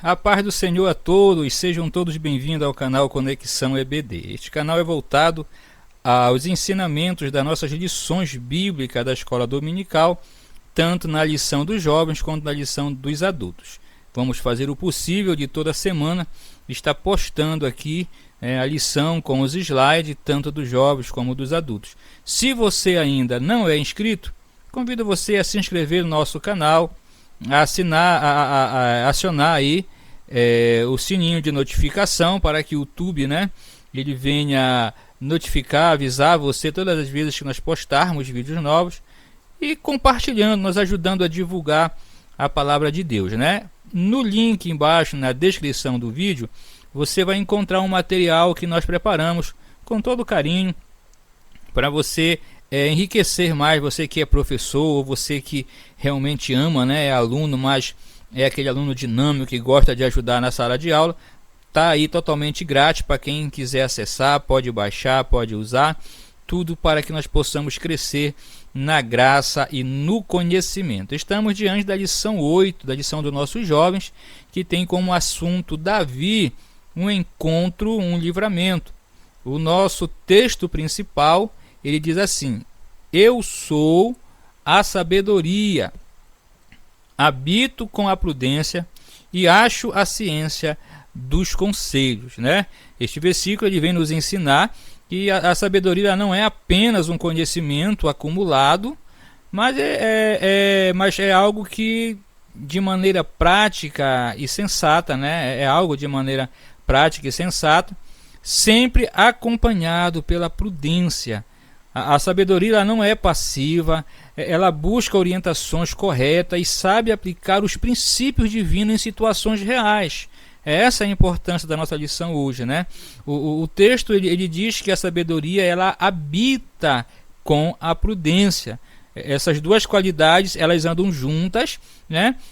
A paz do Senhor a todos, sejam todos bem-vindos ao canal Conexão EBD. Este canal é voltado aos ensinamentos das nossas lições bíblicas da escola dominical, tanto na lição dos jovens quanto na lição dos adultos. Vamos fazer o possível de toda semana estar postando aqui a lição com os slides, tanto dos jovens como dos adultos. Se você ainda não é inscrito, convido você a se inscrever no nosso canal, a acionar aí o sininho de notificação para que o YouTube, ele venha notificar, avisar você todas as vezes que nós postarmos vídeos novos, e compartilhando, nos ajudando a divulgar a palavra de Deus, No link embaixo, na descrição do vídeo, você vai encontrar um material que nós preparamos com todo carinho para você enriquecer mais, você que é professor, ou você que realmente ama, é aluno, mas é aquele aluno dinâmico que gosta de ajudar na sala de aula. Está aí totalmente grátis para quem quiser acessar, pode baixar, pode usar, tudo para que nós possamos crescer na graça e no conhecimento. Estamos diante da lição 8, da lição dos nossos jovens, que tem como assunto Davi, um encontro, um livramento. O nosso texto principal, ele diz assim: eu sou a sabedoria, habito com a prudência e acho a ciência dos conselhos, Este versículo ele vem nos ensinar que a sabedoria não é apenas um conhecimento acumulado, mas é algo que de maneira prática e sensata, é algo de maneira prática e sensata, sempre acompanhado pela prudência. A sabedoria ela não é passiva, ela busca orientações corretas e sabe aplicar os princípios divinos em situações reais. Essa é a importância da nossa lição hoje, O texto ele diz que a sabedoria ela habita com a prudência. Essas duas qualidades elas andam juntas,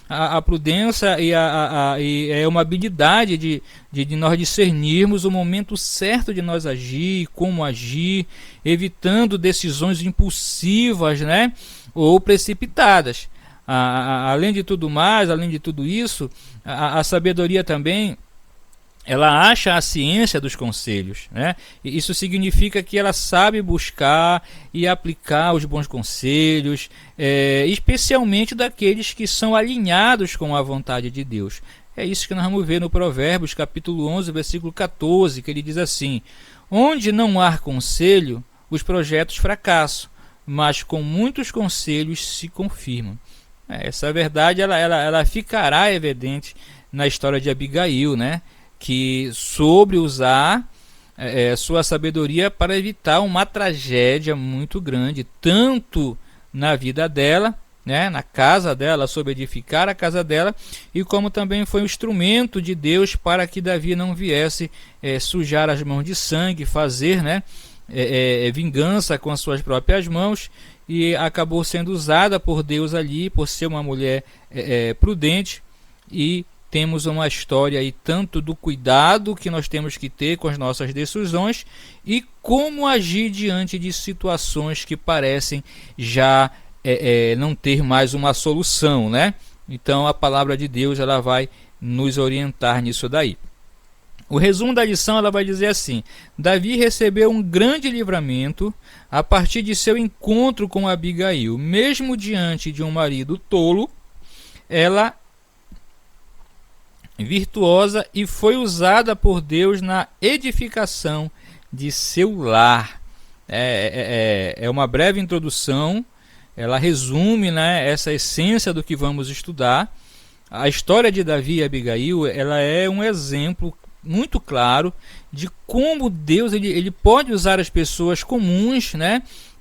A prudência e é uma habilidade de nós discernirmos o momento certo de nós agir, como agir, evitando decisões impulsivas, ou precipitadas. Além de tudo mais, além de tudo isso, a sabedoria também ela acha a ciência dos conselhos, E isso significa que ela sabe buscar e aplicar os bons conselhos, especialmente daqueles que são alinhados com a vontade de Deus. É isso que nós vamos ver no Provérbios, capítulo 11, versículo 14, que ele diz assim: onde não há conselho, os projetos fracassam, mas com muitos conselhos se confirmam. Essa verdade ela ficará evidente na história de Abigail, que soube usar sua sabedoria para evitar uma tragédia muito grande, tanto na vida dela, na casa dela, soube edificar a casa dela, e como também foi um instrumento de Deus para que Davi não viesse sujar as mãos de sangue, fazer vingança com as suas próprias mãos, e acabou sendo usada por Deus ali, por ser uma mulher prudente. E temos uma história aí tanto do cuidado que nós temos que ter com as nossas decisões e como agir diante de situações que parecem já não ter mais uma solução, Então a palavra de Deus ela vai nos orientar nisso daí. O resumo da lição ela vai dizer assim: Davi recebeu um grande livramento a partir de seu encontro com Abigail. Mesmo diante de um marido tolo, ela virtuosa e foi usada por Deus na edificação de seu lar. É uma breve introdução, ela resume essa essência do que vamos estudar. A história de Davi e Abigail ela é um exemplo muito claro de como Deus ele pode usar as pessoas comuns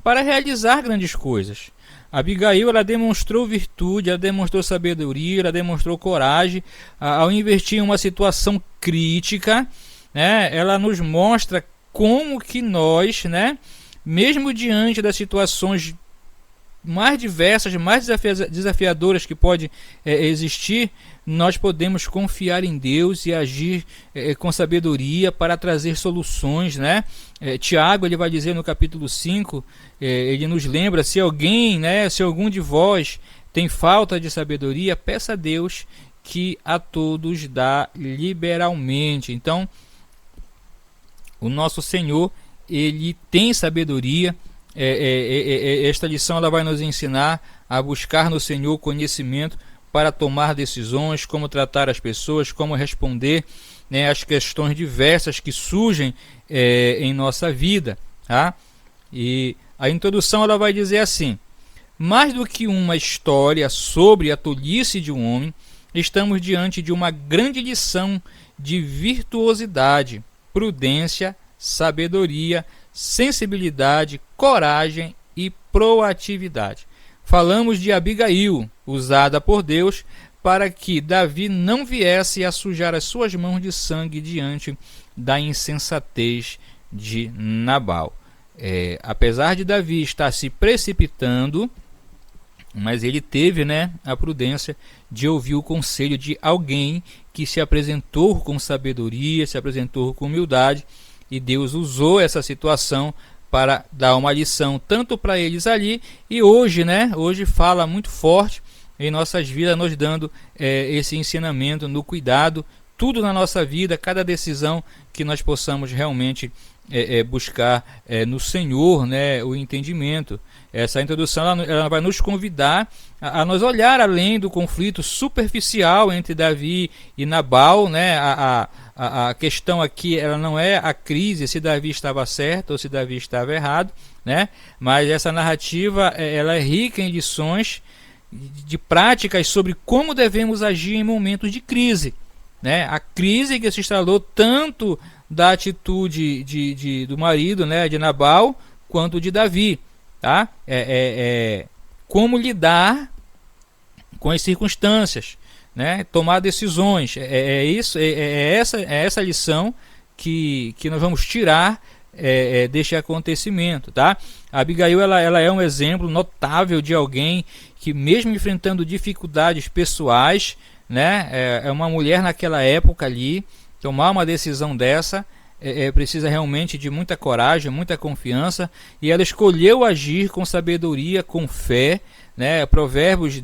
para realizar grandes coisas. Abigail ela demonstrou virtude, ela demonstrou sabedoria, ela demonstrou coragem ao investir em uma situação crítica, Ela nos mostra como que nós, mesmo diante das situações mais diversas, mais desafiadoras que pode existir, nós podemos confiar em Deus e agir com sabedoria para trazer soluções, Tiago ele vai dizer no capítulo 5, ele nos lembra: se alguém, se algum de vós tem falta de sabedoria, peça a Deus que a todos dá liberalmente. Então, o nosso Senhor, ele tem sabedoria. Esta lição ela vai nos ensinar a buscar no Senhor conhecimento para tomar decisões, como tratar as pessoas, como responder, né, às questões diversas que surgem em nossa vida, tá? E a introdução ela vai dizer assim: mais do que uma história sobre a tolice de um homem, estamos diante de uma grande lição de virtuosidade, prudência, sabedoria, sensibilidade, coragem e proatividade. Falamos de Abigail, usada por Deus para que Davi não viesse a sujar as suas mãos de sangue diante da insensatez de Nabal. Apesar de Davi estar se precipitando, mas ele teve, né, a prudência de ouvir o conselho de alguém que se apresentou com sabedoria, se apresentou com humildade, e Deus usou essa situação para dar uma lição tanto para eles ali, e hoje, né, hoje fala muito forte em nossas vidas, nos dando esse ensinamento no cuidado, tudo na nossa vida, cada decisão que nós possamos realmente buscar no Senhor, né, o entendimento. Essa introdução ela vai nos convidar a nós olhar além do conflito superficial entre Davi e Nabal, né? A questão aqui ela não é a crise se Davi estava certo ou se Davi estava errado, né? Mas essa narrativa ela é rica em lições de práticas sobre como devemos agir em momentos de crise, né? A crise que se instalou tanto da atitude do marido, né, de Nabal, quanto de Davi, tá? Como lidar com as circunstâncias, né? Tomar decisões. Essa lição que nós vamos tirar deste acontecimento, tá? A Abigail ela é um exemplo notável de alguém que, mesmo enfrentando dificuldades pessoais, né, é uma mulher naquela época ali. Tomar uma decisão dessa precisa realmente de muita coragem, muita confiança, e ela escolheu agir com sabedoria, com fé, né? Provérbios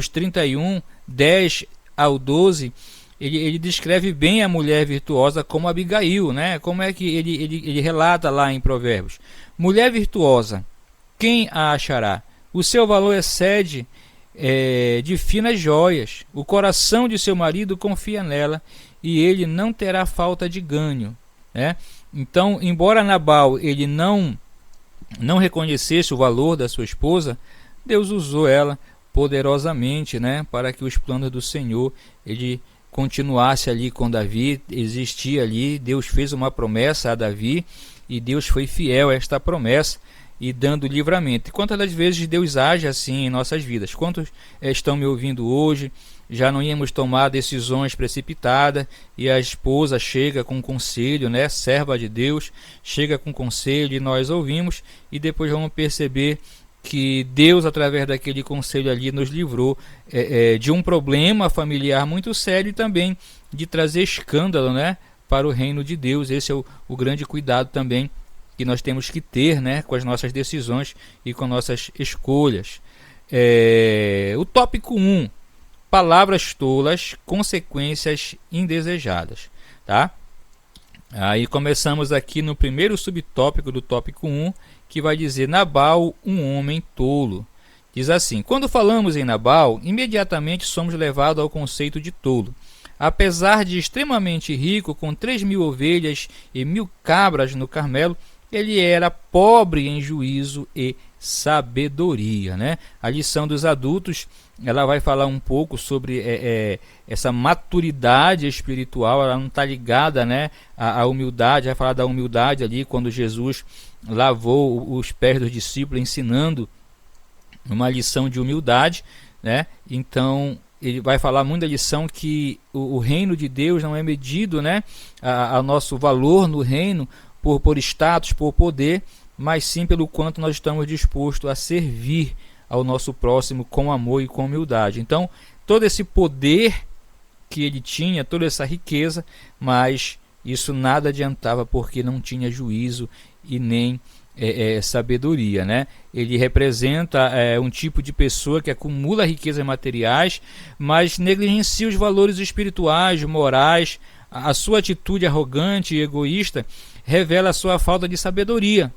31, 10 ao 12, ele descreve bem a mulher virtuosa como Abigail, né? Como é que ele relata lá em Provérbios: mulher virtuosa, quem a achará? O seu valor excede de finas joias. O coração de seu marido confia nela, e ele não terá falta de ganho, né? Então, embora Nabal ele não reconhecesse o valor da sua esposa, Deus usou ela poderosamente, né, para que os planos do Senhor ele continuasse ali com Davi. Existia ali, Deus fez uma promessa a Davi, e Deus foi fiel a esta promessa e dando livramento. E quantas das vezes Deus age assim em nossas vidas? Quantos estão me ouvindo hoje? Já não íamos tomar decisões precipitadas, e a esposa chega com conselho, né? Serva de Deus, chega com conselho e nós ouvimos, e depois vamos perceber que Deus, através daquele conselho ali, nos livrou de um problema familiar muito sério, e também de trazer escândalo, né, para o reino de Deus. Esse é o grande cuidado também que nós temos que ter, né, com as nossas decisões e com nossas escolhas. O tópico 1: palavras tolas, consequências indesejadas, tá? Aí começamos aqui no primeiro subtópico do tópico 1, que vai dizer: Nabal, um homem tolo. Diz assim: quando falamos em Nabal, imediatamente somos levados ao conceito de tolo. Apesar de extremamente rico, com 3.000 ovelhas e 1.000 cabras no Carmelo, ele era pobre em juízo e sabedoria, né? A lição dos adultos ela vai falar um pouco sobre essa maturidade espiritual. Ela não está ligada, né, à humildade. Vai falar da humildade ali quando Jesus lavou os pés dos discípulos, ensinando uma lição de humildade, né? Então ele vai falar muito da lição que o reino de Deus não é medido, né, a nosso valor no reino por status, por poder, mas sim pelo quanto nós estamos dispostos a servir ao nosso próximo com amor e com humildade. Então, todo esse poder que ele tinha, toda essa riqueza, mas isso nada adiantava, porque não tinha juízo e nem sabedoria, né? Ele representa um tipo de pessoa que acumula riquezas materiais, mas negligencia os valores espirituais, morais. A sua atitude arrogante e egoísta revela a sua falta de sabedoria.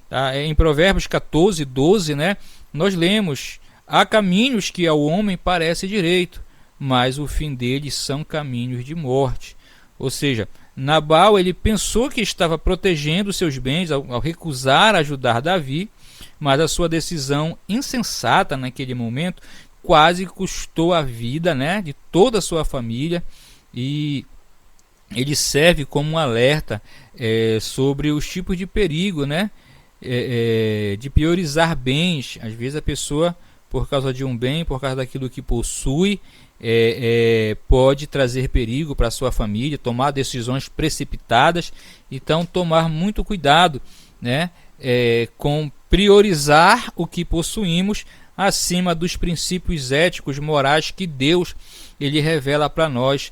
Tá? Em Provérbios 14, 12, né, nós lemos: há caminhos que ao homem parece direito, mas o fim deles são caminhos de morte. Ou seja, Nabal ele pensou que estava protegendo seus bens ao recusar ajudar Davi, mas a sua decisão insensata naquele momento quase custou a vida, né, de toda a sua família. E ele serve como um alerta sobre os tipos de perigo, né, de priorizar bens. Às vezes a pessoa, por causa de um bem, por causa daquilo que possui, pode trazer perigo para a sua família, tomar decisões precipitadas. Então tomar muito cuidado, né, com priorizar o que possuímos acima dos princípios éticos, morais que Deus ele revela para nós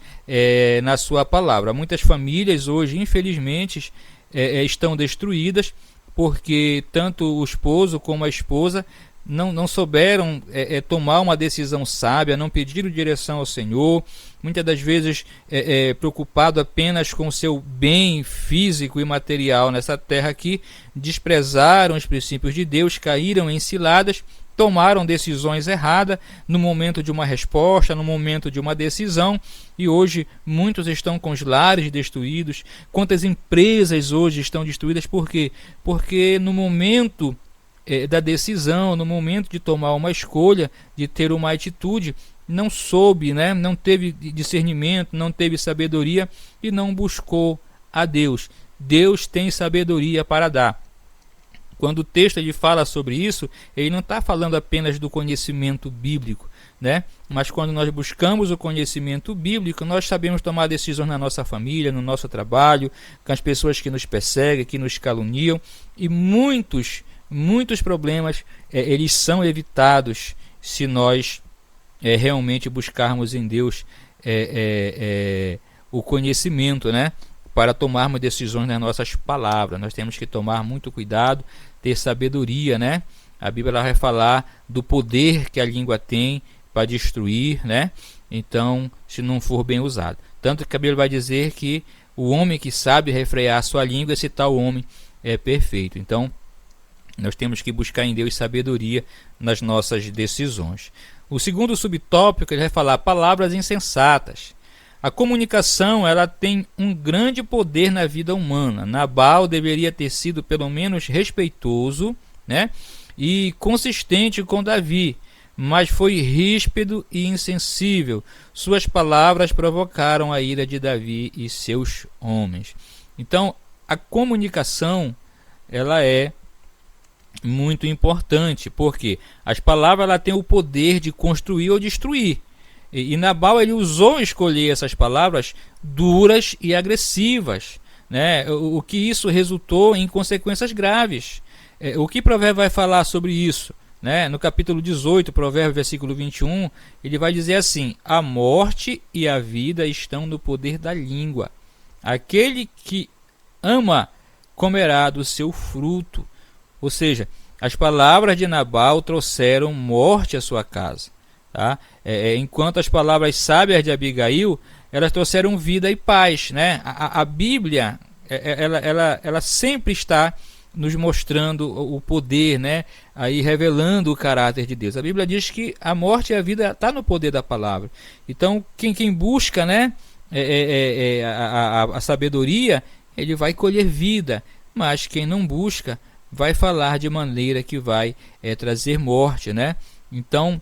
na sua palavra. Muitas famílias hoje, infelizmente, estão destruídas porque tanto o esposo como a esposa não souberam tomar uma decisão sábia, não pediram direção ao Senhor, muitas das vezes preocupado apenas com o seu bem físico e material nessa terra aqui, desprezaram os princípios de Deus, caíram em ciladas, tomaram decisões erradas no momento de uma resposta, no momento de uma decisão, e hoje muitos estão com os lares destruídos. Quantas empresas hoje estão destruídas? Por quê? Porque no momento da decisão, no momento de tomar uma escolha, de ter uma atitude, não soube, né? Não teve discernimento, não teve sabedoria e não buscou a Deus. Deus tem sabedoria para dar. Quando o texto ele fala sobre isso, ele não está falando apenas do conhecimento bíblico, né? Mas quando nós buscamos o conhecimento bíblico, nós sabemos tomar decisões na nossa família, no nosso trabalho, com as pessoas que nos perseguem, que nos caluniam, e muitos problemas eles são evitados se nós realmente buscarmos em Deus o conhecimento, né? Para tomarmos decisões nas nossas palavras. Nós temos que tomar muito cuidado, ter sabedoria, né? A Bíblia ela vai falar do poder que a língua tem para destruir, né? Então, se não for bem usado. Tanto que a Bíblia vai dizer que o homem que sabe refrear a sua língua, esse tal homem é perfeito. Então, nós temos que buscar em Deus sabedoria nas nossas decisões. O segundo subtópico ele vai falar palavras insensatas. A comunicação ela tem um grande poder na vida humana. Nabal deveria ter sido pelo menos respeitoso, né, e consistente com Davi, mas foi ríspido e insensível. Suas palavras provocaram a ira de Davi e seus homens. Então, a comunicação ela é muito importante, porque as palavras ela têm o poder de construir ou destruir. E Nabal ele usou escolher essas palavras duras e agressivas, né? O que isso resultou em consequências graves. O que Provérbio vai falar sobre isso? Né? No capítulo 18, Provérbio, versículo 21, ele vai dizer assim: a morte e a vida estão no poder da língua. Aquele que ama comerá do seu fruto. Ou seja, as palavras de Nabal trouxeram morte à sua casa. Tá? Enquanto as palavras sábias de Abigail, elas trouxeram vida e paz, né? A Bíblia, ela sempre está nos mostrando o poder, né? Aí revelando o caráter de Deus. A Bíblia diz que a morte e a vida está no poder da palavra. Então, quem busca, né? A sabedoria, ele vai colher vida, mas quem não busca vai falar de maneira que vai trazer morte, né? Então,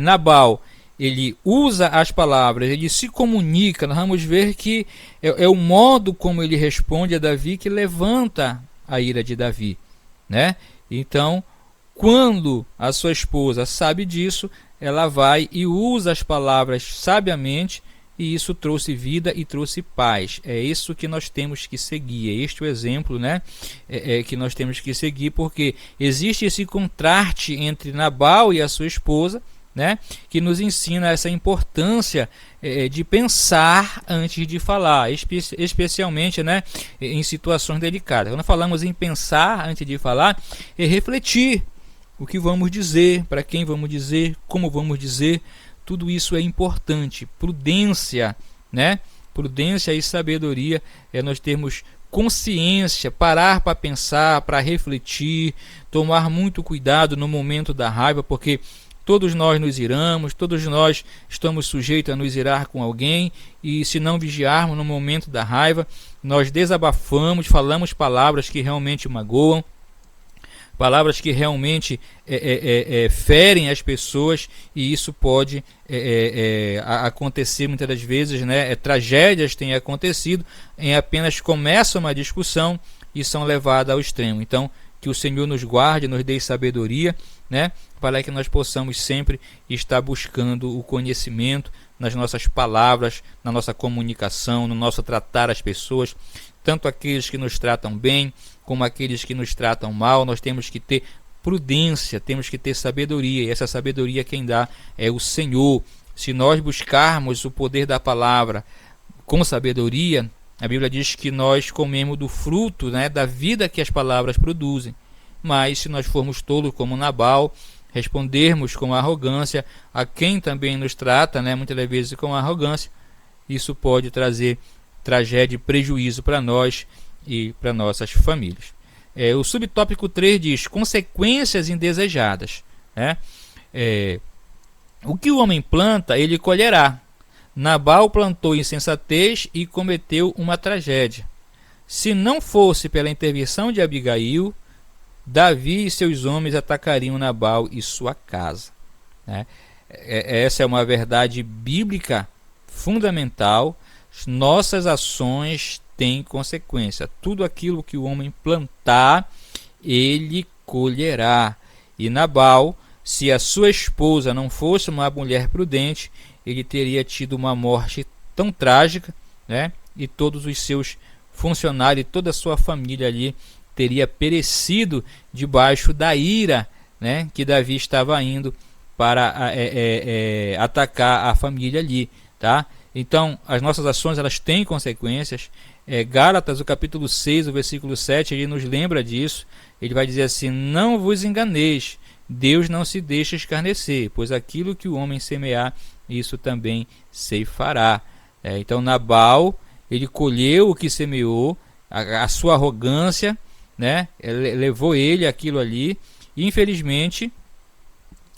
Nabal ele usa as palavras, ele se comunica. Nós vamos ver que é o modo como ele responde a Davi que levanta a ira de Davi, né? Então, quando a sua esposa sabe disso, ela vai e usa as palavras sabiamente, e isso trouxe vida e trouxe paz. É isso que nós temos que seguir, é este o exemplo, né? Que nós temos que seguir, porque existe esse contraste entre Nabal e a sua esposa, né, que nos ensina essa importância de pensar antes de falar, especialmente, né, em situações delicadas. Quando falamos em pensar antes de falar, é refletir o que vamos dizer, para quem vamos dizer, como vamos dizer. Tudo isso é importante. Prudência, né? Prudência e sabedoria é nós termos consciência, parar para pensar, para refletir, tomar muito cuidado no momento da raiva, porque todos nós nos iramos, todos nós estamos sujeitos a nos irar com alguém, e se não vigiarmos no momento da raiva, nós desabafamos, falamos palavras que realmente magoam, palavras que realmente ferem as pessoas, e isso pode acontecer muitas das vezes, né? Tragédias têm acontecido em apenas começa uma discussão e são levadas ao extremo. Então, que o Senhor nos guarde, nos dê sabedoria, né? Para que nós possamos sempre estar buscando o conhecimento nas nossas palavras, na nossa comunicação, no nosso tratar as pessoas, tanto aqueles que nos tratam bem, como aqueles que nos tratam mal. Nós temos que ter prudência, temos que ter sabedoria, e essa sabedoria quem dá é o Senhor. Se nós buscarmos o poder da palavra com sabedoria, a Bíblia diz que nós comemos do fruto, né, da vida que as palavras produzem. Mas se nós formos tolos como Nabal, respondermos com arrogância a quem também nos trata, né, muitas vezes com arrogância, isso pode trazer tragédia e prejuízo para nós e para nossas famílias. O subtópico 3 diz consequências indesejadas, né? O que o homem planta, ele colherá. Nabal plantou insensatez e cometeu uma tragédia. Se não fosse pela intervenção de Abigail, Davi e seus homens atacariam Nabal e sua casa, né? Essa é uma verdade bíblica fundamental. Nossas ações têm consequência. Tudo aquilo que o homem plantar, ele colherá. E Nabal, se a sua esposa não fosse uma mulher prudente, ele teria tido uma morte tão trágica, né? E todos os seus funcionários e toda a sua família ali teria perecido debaixo da ira, né, que Davi estava indo para atacar a família ali, tá? Então, as nossas ações, elas têm consequências. Gálatas, o capítulo 6, o versículo 7, ele nos lembra disso. Ele vai dizer assim: não vos enganeis, Deus não se deixa escarnecer, pois aquilo que o homem semear, isso também ceifará. Então, Nabal, ele colheu o que semeou, a sua arrogância, né, levou ele aquilo ali, e infelizmente,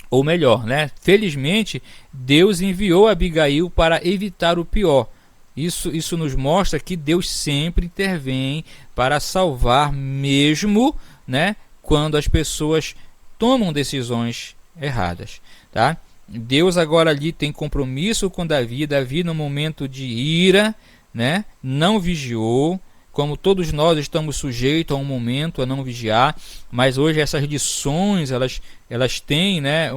ou melhor, né, felizmente, Deus enviou Abigail para evitar o pior. Isso nos mostra que Deus sempre intervém para salvar, mesmo, né, quando as pessoas tomam decisões erradas, tá? Deus agora ali tem compromisso com Davi. Davi, no momento de ira, né, não vigiou. Como todos nós estamos sujeitos a um momento a não vigiar, mas hoje essas lições, elas têm, né,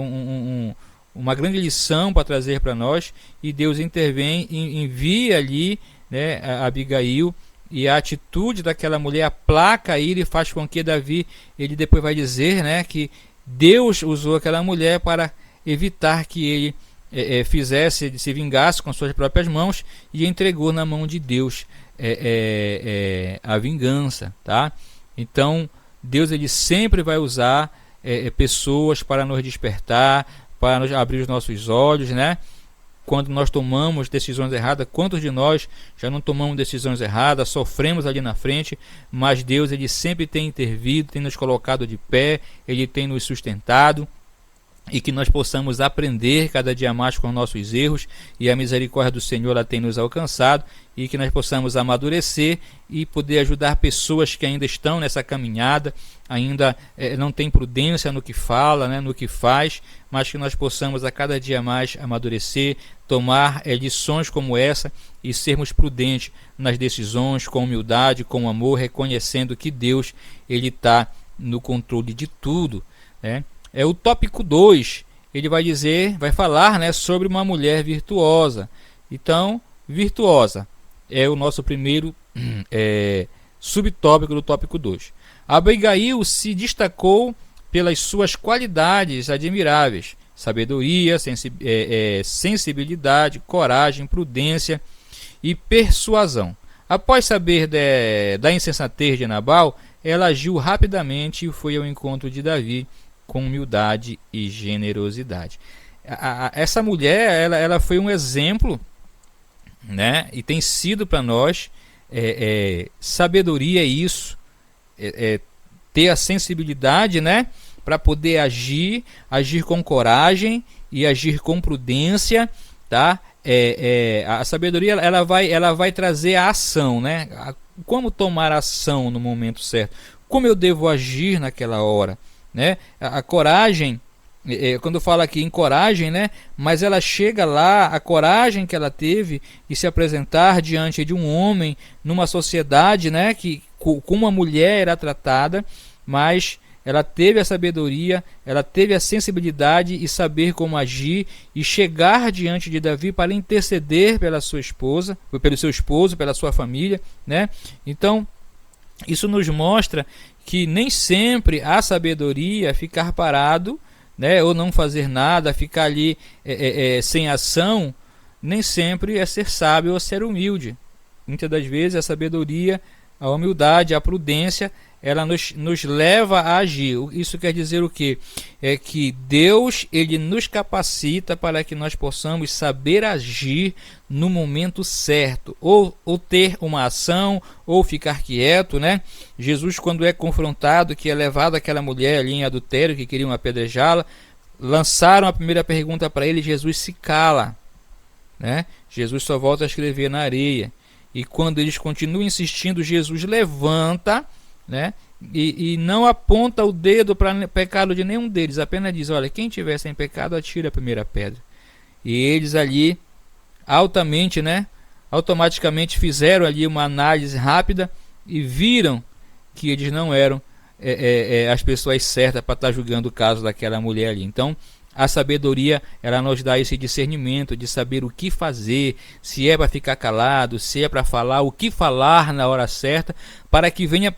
uma grande lição para trazer para nós, e Deus intervém, envia ali, né, a Abigail, e a atitude daquela mulher aplaca a ira e faz com que Davi, ele depois vai dizer, né, que Deus usou aquela mulher para evitar que ele se vingasse com suas próprias mãos, e entregou na mão de Deus a vingança, tá? Então Deus, ele sempre vai usar pessoas para nos despertar, para nos abrir os nossos olhos, né? Quando nós tomamos decisões erradas, quantos de nós já não tomamos decisões erradas, sofremos ali na frente, mas Deus, ele sempre tem intervido, tem nos colocado de pé, ele tem nos sustentado, e que nós possamos aprender cada dia mais com nossos erros, e a misericórdia do Senhor, ela tem nos alcançado, e que nós possamos amadurecer e poder ajudar pessoas que ainda estão nessa caminhada, ainda não tem prudência no que fala, né, no que faz, mas que nós possamos a cada dia mais amadurecer, tomar lições como essa e sermos prudentes nas decisões, com humildade, com amor, reconhecendo que Deus, ele está no controle de tudo, né? O tópico 2, ele vai falar, né, sobre uma mulher virtuosa. Então, virtuosa é o nosso primeiro subtópico do tópico 2. Abigail se destacou pelas suas qualidades admiráveis, sabedoria, sensibilidade, coragem, prudência e persuasão. Após saber da insensatez de Nabal, ela agiu rapidamente e foi ao encontro de Davi com humildade e generosidade. Essa mulher, ela foi um exemplo, né? E tem sido para nós. Sabedoria é isso, ter a sensibilidade, né, para poder agir com coragem e agir com prudência, tá? A sabedoria ela vai trazer a ação, né? Como tomar ação no momento certo, como eu devo agir naquela hora, né? A coragem, quando eu falo aqui em coragem, né? Mas ela chega lá, a coragem que ela teve de se apresentar diante de um homem numa sociedade, né? Que como uma mulher era tratada, mas ela teve a sabedoria, ela teve a sensibilidade e saber como agir e chegar diante de Davi para interceder pela sua esposa, pelo seu esposo, pela sua família, né? Então, isso nos mostra que nem sempre a sabedoria ficar parado, né, ou não fazer nada, ficar ali sem ação, nem sempre é ser sábio ou ser humilde. Muitas das vezes a sabedoria, a humildade, a prudência, ela nos leva a agir. Isso quer dizer o quê? É que Deus, ele nos capacita para que nós possamos saber agir no momento certo, ou ter uma ação, ou ficar quieto, né? Jesus, quando é confrontado, que é levado aquela mulher ali em adultério, que queriam apedrejá-la, lançaram a primeira pergunta para ele, Jesus se cala, né? Jesus só volta a escrever na areia. E quando eles continuam insistindo, Jesus levanta, né? E não aponta o dedo para pecado de nenhum deles, apenas diz: olha, quem tiver sem pecado, atire a primeira pedra. E eles ali automaticamente fizeram ali uma análise rápida e viram que eles não eram as pessoas certas para estar julgando o caso daquela mulher ali. Então, a sabedoria, ela nos dá esse discernimento de saber o que fazer, se é para ficar calado, se é para falar, o que falar na hora certa, para que venha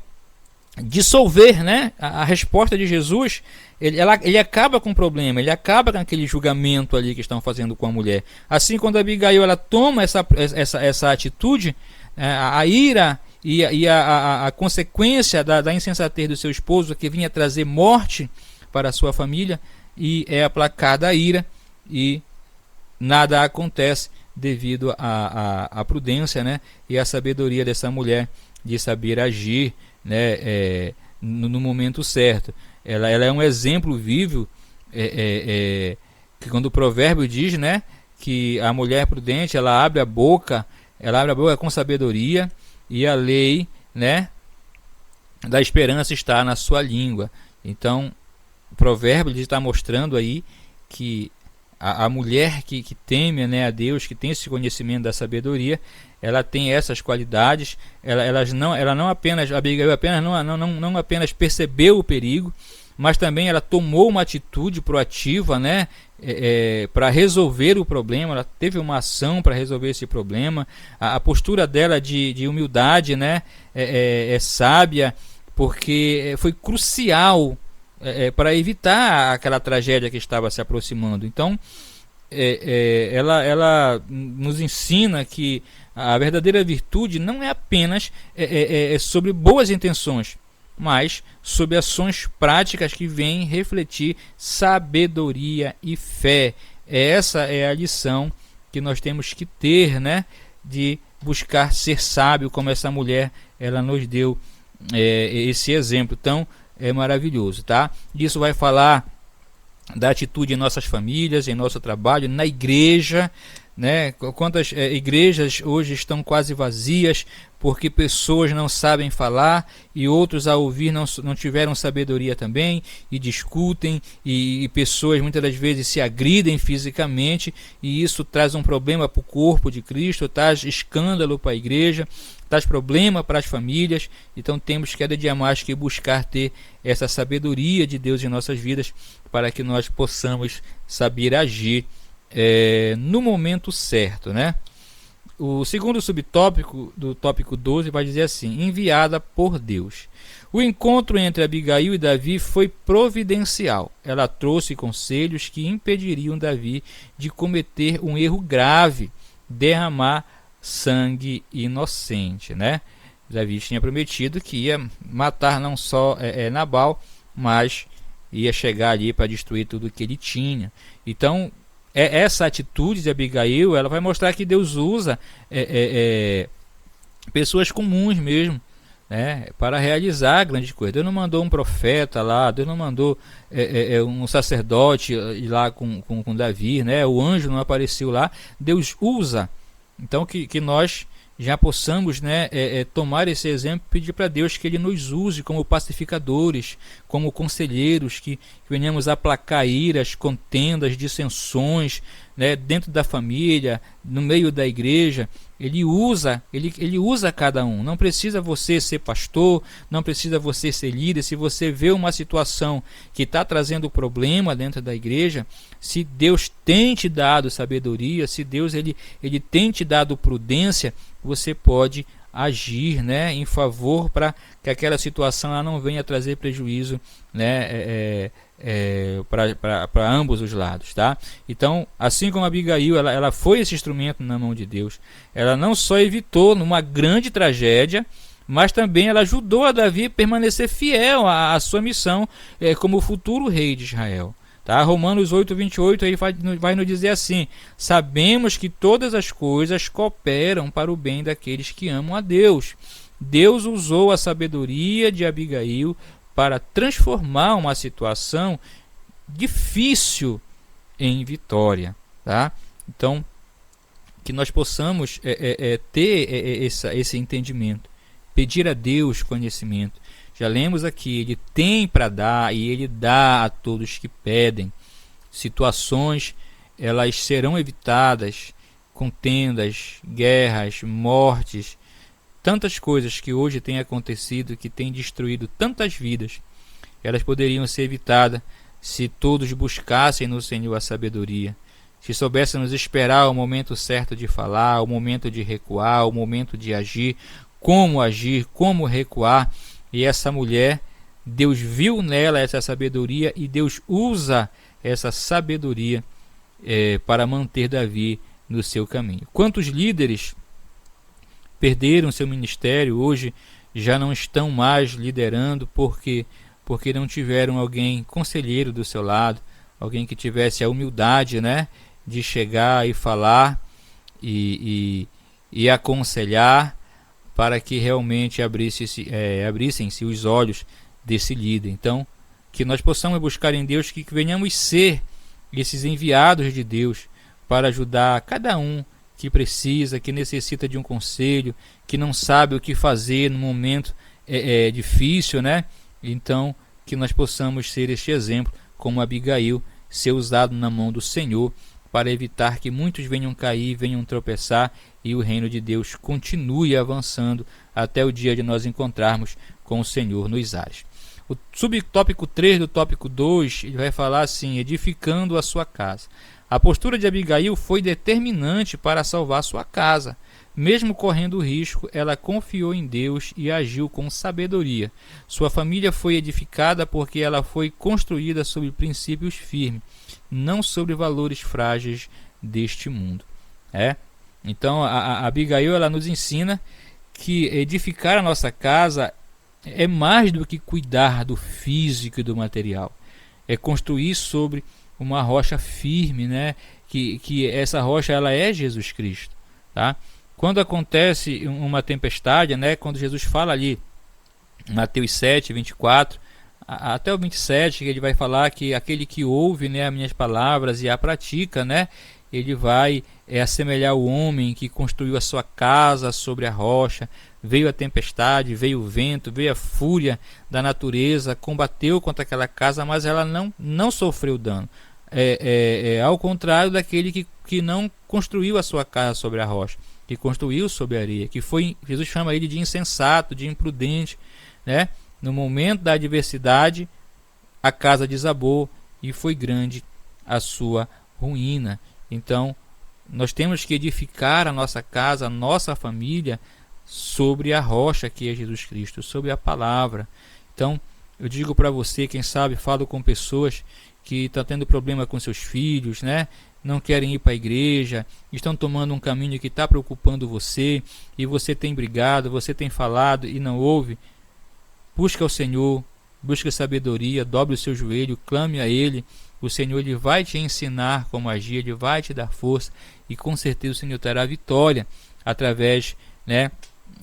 dissolver, né? A resposta de Jesus, ele acaba com o problema, ele acaba com aquele julgamento ali que estão fazendo com a mulher. Assim, quando Abigail ela toma essa atitude, a ira e a consequência da insensatez do seu esposo, que vinha trazer morte para a sua família, e é aplacada a ira e nada acontece devido à prudência, né, e à sabedoria dessa mulher de saber agir, né, no momento certo. Ela é um exemplo vivo, que quando o provérbio diz, né, que a mulher prudente ela abre a boca com sabedoria, e a lei, né, da esperança está na sua língua. Então o provérbio está mostrando aí que a mulher que teme, né, a Deus, que tem esse conhecimento da sabedoria, ela tem essas qualidades. Ela não apenas, Abigail não apenas percebeu o perigo, mas também ela tomou uma atitude proativa, né, para resolver o problema. Ela teve uma ação para resolver esse problema. A postura dela de humildade, né, é sábia, porque foi crucial para evitar aquela tragédia que estava se aproximando. Então, ela nos ensina que a verdadeira virtude não é apenas sobre boas intenções, mas sobre ações práticas que vêm refletir sabedoria e fé. Essa é a lição que nós temos que ter, né, de buscar ser sábio, como essa mulher ela nos deu esse exemplo tão maravilhoso, tá? Isso vai falar da atitude em nossas famílias, em nosso trabalho, na igreja, né? Quantas igrejas hoje estão quase vazias porque pessoas não sabem falar, e outros a ouvir não tiveram sabedoria também, e discutem, e pessoas muitas das vezes se agridem fisicamente, e isso traz um problema para o corpo de Cristo, traz escândalo para a igreja, traz problema para as famílias. Então temos cada dia mais que buscar ter essa sabedoria de Deus em nossas vidas, para que nós possamos saber agir no momento certo, né? O segundo subtópico do tópico 12 vai dizer assim: enviada por Deus. O encontro entre Abigail e Davi foi providencial. Ela trouxe conselhos que impediriam Davi de cometer um erro grave, derramar sangue inocente, né? Davi tinha prometido que ia matar não só Nabal, mas ia chegar ali para destruir tudo que ele tinha. Então, essa atitude de Abigail, ela vai mostrar que Deus usa pessoas comuns mesmo, né, para realizar grandes coisas. Deus não mandou um profeta lá, Deus não mandou um sacerdote ir lá com Davi, né, o anjo não apareceu lá. Deus usa. Então que nós já possamos, né, tomar esse exemplo e pedir para Deus que Ele nos use como pacificadores, como conselheiros, que venhamos aplacar iras, contendas, dissensões, né, dentro da família, no meio da igreja. Ele usa cada um. Não precisa você ser pastor, não precisa você ser líder. Se você vê uma situação que está trazendo problema dentro da igreja, se Deus tem te dado sabedoria, se Deus ele tem te dado prudência, você pode agir, né, em favor para que aquela situação ela não venha trazer prejuízo, né, para ambos os lados, tá? Então, assim como Abigail, ela foi esse instrumento na mão de Deus. Ela não só evitou numa grande tragédia, mas também ela ajudou a Davi a permanecer fiel à sua missão como futuro rei de Israel. Tá? Romanos 8:28 aí vai nos dizer assim: sabemos que todas as coisas cooperam para o bem daqueles que amam a Deus. Deus usou a sabedoria de Abigail para transformar uma situação difícil em vitória. Tá? Então, que nós possamos ter esse entendimento, pedir a Deus conhecimento. Já lemos aqui, Ele tem para dar e Ele dá a todos que pedem. Situações, elas serão evitadas, contendas, guerras, mortes, tantas coisas que hoje têm acontecido, que têm destruído tantas vidas. Elas poderiam ser evitadas se todos buscassem no Senhor a sabedoria, se soubéssemos esperar o momento certo de falar, o momento de recuar, o momento de agir, como recuar. E essa mulher, Deus viu nela essa sabedoria e Deus usa essa sabedoria para manter Davi no seu caminho. Quantos líderes perderam seu ministério, hoje já não estão mais liderando porque não tiveram alguém conselheiro do seu lado, alguém que tivesse a humildade, né, de chegar e falar e aconselhar, para que realmente abrissem-se os olhos desse líder. Então, que nós possamos buscar em Deus, que venhamos ser esses enviados de Deus para ajudar cada um que precisa, que necessita de um conselho, que não sabe o que fazer no momento difícil, né? Então, que nós possamos ser este exemplo, como Abigail, ser usado na mão do Senhor, para evitar que muitos venham cair, venham tropeçar e o reino de Deus continue avançando até o dia de nós encontrarmos com o Senhor nos ares. O subtópico 3 do tópico 2, ele vai falar assim: edificando a sua casa. A postura de Abigail foi determinante para salvar sua casa. Mesmo correndo risco, ela confiou em Deus e agiu com sabedoria. Sua família foi edificada porque ela foi construída sobre princípios firmes, não sobre valores frágeis deste mundo. Então a Abigail, ela nos ensina que edificar a nossa casa é mais do que cuidar do físico e do material. É construir sobre uma rocha firme, né? Que essa rocha, ela é Jesus Cristo, tá? Quando acontece uma tempestade, né? Quando Jesus fala ali, Mateus 7:24 até o 27, ele vai falar que aquele que ouve, né, as minhas palavras e a pratica, né, ele vai assemelhar o homem que construiu a sua casa sobre a rocha. Veio a tempestade, veio o vento, veio a fúria da natureza, combateu contra aquela casa, mas ela não sofreu dano. Ao contrário daquele que não construiu a sua casa sobre a rocha, que construiu sobre a areia, Jesus chama ele de insensato, de imprudente, né? No momento da adversidade, a casa desabou e foi grande a sua ruína. Então, Nós temos que edificar a nossa casa, a nossa família, sobre a rocha que é Jesus Cristo, sobre a palavra. Então, eu digo para você, quem sabe, falo com pessoas que estão tendo problema com seus filhos, né? Não querem ir para a igreja, estão tomando um caminho que está preocupando você, e você tem brigado, você tem falado e não ouve. Busca o Senhor, busca sabedoria, dobre o seu joelho, clame a Ele. O Senhor, Ele vai te ensinar como agir, Ele vai te dar força, e com certeza o Senhor terá vitória através, né,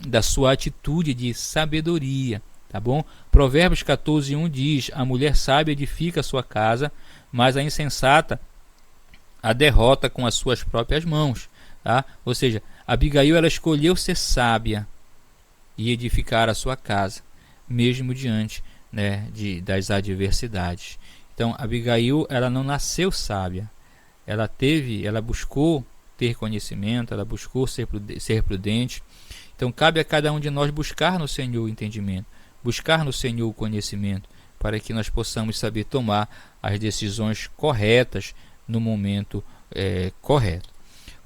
da sua atitude de sabedoria, tá bom? Provérbios 14:1 diz: a mulher sábia edifica a sua casa, mas a insensata a derrota com as suas próprias mãos, tá? Ou seja, Abigail, ela escolheu ser sábia e edificar a sua casa, mesmo diante, né, das adversidades. Então, Abigail, ela não nasceu sábia, ela buscou ter conhecimento, ela buscou ser prudente. Então, cabe a cada um de nós buscar no Senhor o entendimento, buscar no Senhor o conhecimento, para que nós possamos saber tomar as decisões corretas no momento correto.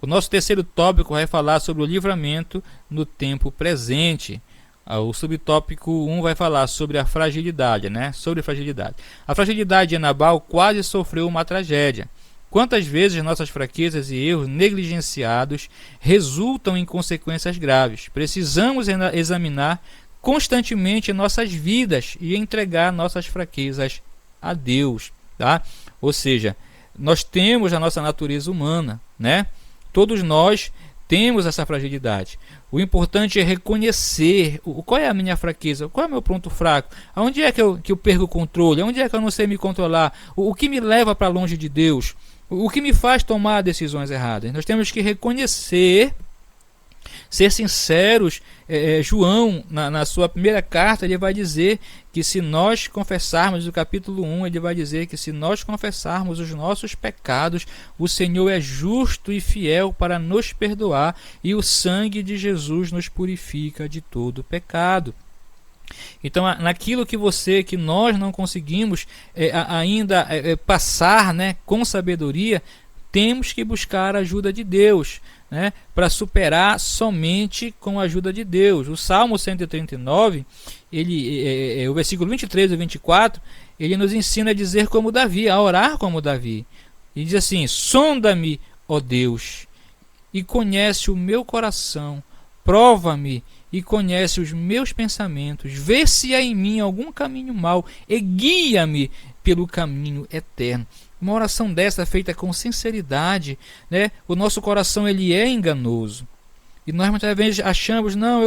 O nosso terceiro tópico vai falar sobre o livramento no tempo presente. O subtópico 1 vai falar sobre a fragilidade, né? Sobre a fragilidade. A fragilidade de Nabal quase sofreu uma tragédia. Quantas vezes nossas fraquezas e erros negligenciados resultam em consequências graves? Precisamos examinar constantemente nossas vidas e entregar nossas fraquezas a Deus, tá? Ou seja, nós temos a nossa natureza humana, né? Todos nós temos essa fragilidade. O importante é reconhecer qual é a minha fraqueza, qual é o meu ponto fraco, aonde é que eu perco o controle, aonde é que eu não sei me controlar, o que me leva para longe de Deus, o que me faz tomar decisões erradas. Nós temos que reconhecer, ser sinceros. João, na sua primeira carta, ele vai dizer que se nós confessarmos, no capítulo 1, ele vai dizer que se nós confessarmos os nossos pecados, o Senhor é justo e fiel para nos perdoar, e o sangue de Jesus nos purifica de todo pecado. Então, naquilo que nós não conseguimos ainda passar, né, com sabedoria, temos que buscar a ajuda de Deus, né, para superar somente com a ajuda de Deus. O Salmo 139, o versículo 23 e 24, ele nos ensina a dizer como Davi, a orar como Davi. Ele diz assim: sonda-me, ó Deus, e conhece o meu coração, prova-me e conhece os meus pensamentos, vê se há em mim algum caminho mau e guia-me pelo caminho eterno. Uma oração dessa feita com sinceridade, né? O nosso coração, ele é enganoso, e nós muitas vezes achamos: não,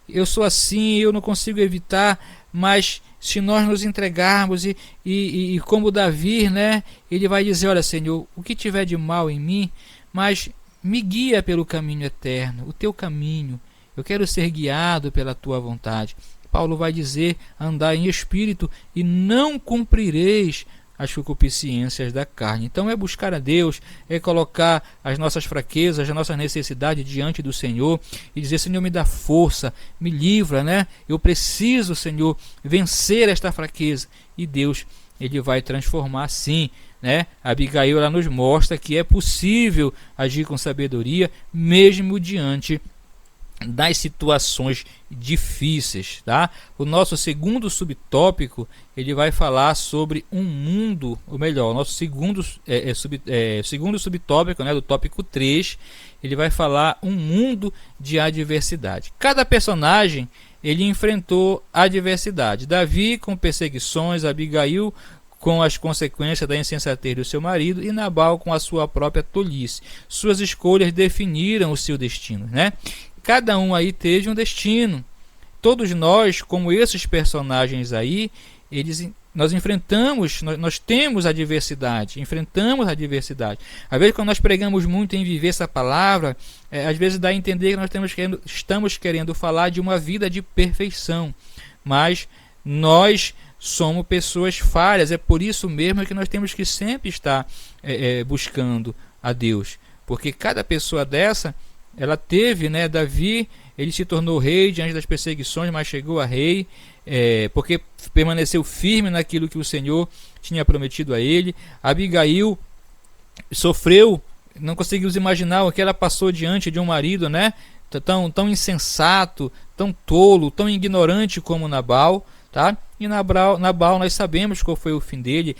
eu sou assim, eu não consigo evitar. Mas se nós nos entregarmos e como Davi, né, ele vai dizer: olha, Senhor, o que tiver de mal em mim, mas me guia pelo caminho eterno, o teu caminho, eu quero ser guiado pela tua vontade. Paulo vai dizer: andar em espírito e não cumprireis as concupiscências da carne. Então é buscar a Deus, é colocar as nossas fraquezas, as nossas necessidades diante do Senhor e dizer: Senhor, me dá força, me livra, né? Eu preciso, Senhor, vencer esta fraqueza. E Deus, ele vai transformar, sim, né? Abigail, ela nos mostra que é possível agir com sabedoria mesmo diante das situações difíceis, tá? O nosso segundo subtópico, ele vai falar sobre um mundo, ou melhor, o nosso segundo subtópico, né, do tópico 3, ele vai falar um mundo de adversidade. Cada personagem, ele enfrentou adversidade. Davi com perseguições, Abigail com as consequências da insensatez do seu marido, e Nabal com a sua própria tolice. Suas escolhas definiram o seu destino, né? Cada um aí teve um destino. Todos nós, como esses personagens aí, nós enfrentamos, nós temos adversidade, enfrentamos a adversidade. Às vezes, quando nós pregamos muito em viver essa palavra, às vezes dá a entender que nós estamos querendo falar de uma vida de perfeição, mas nós somos pessoas falhas. É por isso mesmo que nós temos que sempre estar buscando a Deus, porque cada pessoa dessa, ela teve, né? Davi, ele se tornou rei diante das perseguições, mas chegou a rei, porque permaneceu firme naquilo que o Senhor tinha prometido a ele. Abigail sofreu não conseguimos imaginar o que ela passou diante de um marido, né, tão insensato, tão tolo, tão ignorante como Nabal, tá? E Nabal, nós sabemos qual foi o fim dele.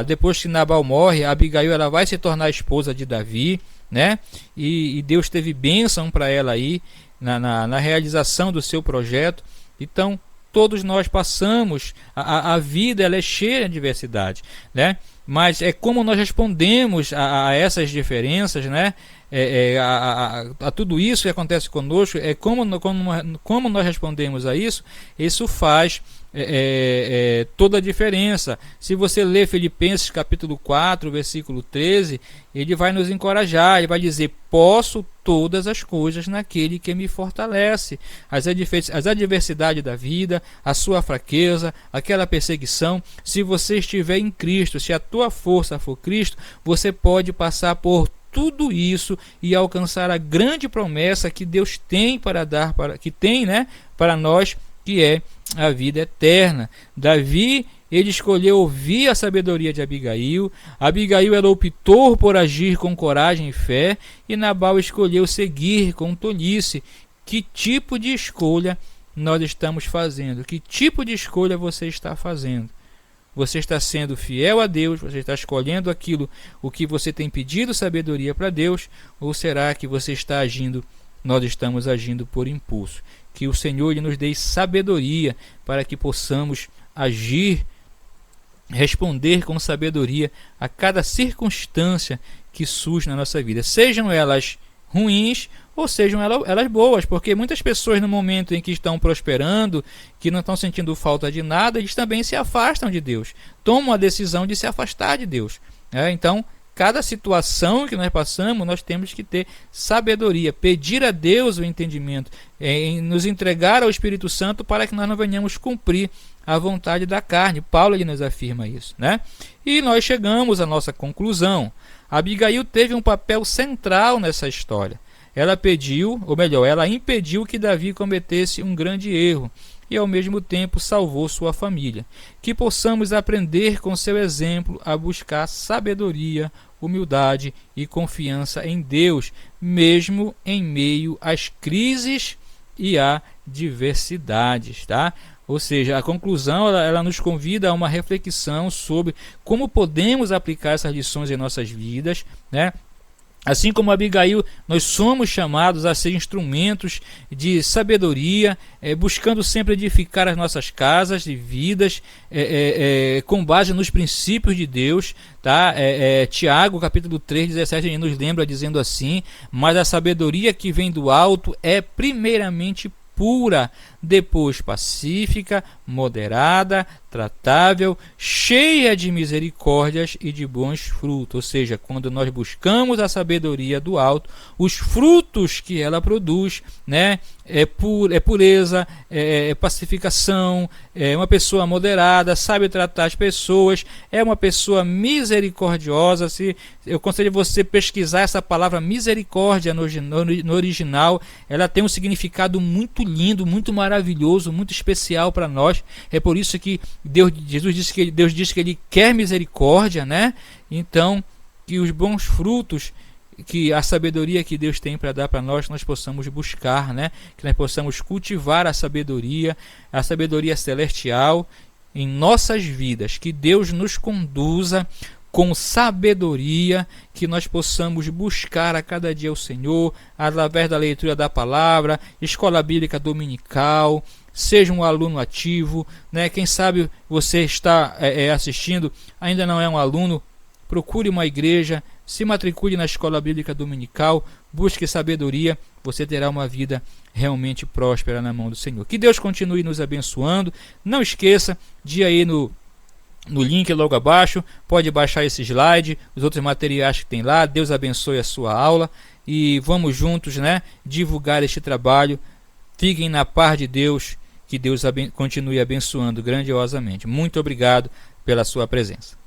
Depois que Nabal morre, Abigail ela vai se tornar a esposa de Davi, né? E Deus teve bênção para ela aí na realização do seu projeto. Então todos nós passamos, a vida ela é cheia de diversidade, né? Mas é como nós respondemos a essas diferenças, né? A tudo isso que acontece conosco, como nós respondemos a isso. Isso faz toda a diferença. Se você ler Filipenses capítulo 4, versículo 13, ele vai nos encorajar, ele vai dizer: posso todas as coisas naquele que me fortalece. As adversidades da vida, a sua fraqueza, aquela perseguição, se você estiver em Cristo, se a tua força for Cristo, você pode passar por tudo isso e alcançar a grande promessa que Deus tem para dar, para nós, que é a vida eterna. Davi, ele escolheu ouvir a sabedoria de Abigail. Abigail ela optou por agir com coragem e fé, e Nabal escolheu seguir com tolice. Que tipo de escolha nós estamos fazendo? Que tipo de escolha você está fazendo? Você está sendo fiel a Deus? Você está escolhendo o que você tem pedido sabedoria para Deus? Ou será que você está agindo, nós estamos agindo por impulso? Que o Senhor ele nos dê sabedoria para que possamos agir, responder com sabedoria a cada circunstância que surge na nossa vida, sejam elas ruins ou sejam elas boas, porque muitas pessoas no momento em que estão prosperando, que não estão sentindo falta de nada, eles também se afastam de Deus, tomam a decisão de se afastar de Deus. Então, cada situação que nós passamos, nós temos que ter sabedoria, pedir a Deus o entendimento, nos entregar ao Espírito Santo para que nós não venhamos cumprir a vontade da carne. Paulo ele nos afirma isso, né? E nós chegamos à nossa conclusão. Abigail teve um papel central nessa história. Ela impediu que Davi cometesse um grande erro e ao mesmo tempo salvou sua família. Que possamos aprender com seu exemplo a buscar sabedoria, humildade e confiança em Deus, mesmo em meio às crises e a diversidades, tá? Ou seja, a conclusão ela nos convida a uma reflexão sobre como podemos aplicar essas lições em nossas vidas, né? Assim como Abigail, nós somos chamados a ser instrumentos de sabedoria, buscando sempre edificar as nossas casas e vidas com base nos princípios de Deus. Tá? Tiago, capítulo 3, 17, ele nos lembra dizendo assim: mas a sabedoria que vem do alto é primeiramente pura, depois pacífica, moderada, tratável, cheia de misericórdias e de bons frutos. Ou seja, quando nós buscamos a sabedoria do alto, os frutos que ela produz, né, é pureza, é pacificação, é uma pessoa moderada, sabe tratar as pessoas, é uma pessoa misericordiosa. Eu aconselho você pesquisar essa palavra misericórdia no original. Ela tem um significado muito lindo, muito maravilhoso, muito especial para nós. É por isso que Deus diz que ele quer misericórdia, né? Então, que os bons frutos, que a sabedoria que Deus tem para dar para nós possamos buscar, né? Que nós possamos cultivar a sabedoria celestial em nossas vidas, que Deus nos conduza com sabedoria, que nós possamos buscar a cada dia o Senhor, através da leitura da palavra, escola bíblica dominical, seja um aluno ativo, né? Quem sabe você está assistindo, ainda não é um aluno, procure uma igreja, se matricule na escola bíblica dominical, busque sabedoria, você terá uma vida realmente próspera na mão do Senhor. Que Deus continue nos abençoando. Não esqueça de ir aí no link logo abaixo, pode baixar esse slide, os outros materiais que tem lá. Deus abençoe a sua aula e vamos juntos, né, divulgar este trabalho. Fiquem na paz de Deus, que Deus continue abençoando grandiosamente. Muito obrigado pela sua presença.